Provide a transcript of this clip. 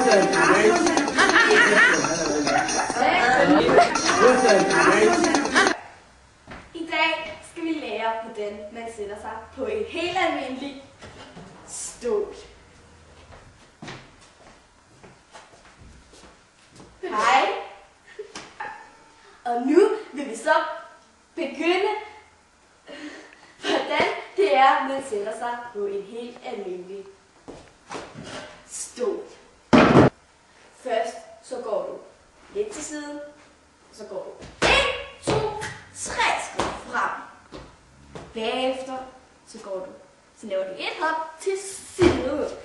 I dag skal vi lære, hvordan man sætter sig på en helt almindelig stol. Hej. Og nu vil vi så begynde, hvordan det er, man sætter sig på en helt almindelig stol. Først så går du lidt til siden, så går du 1, 2, 3 skridt frem. Bagefter så laver du et hop til siden.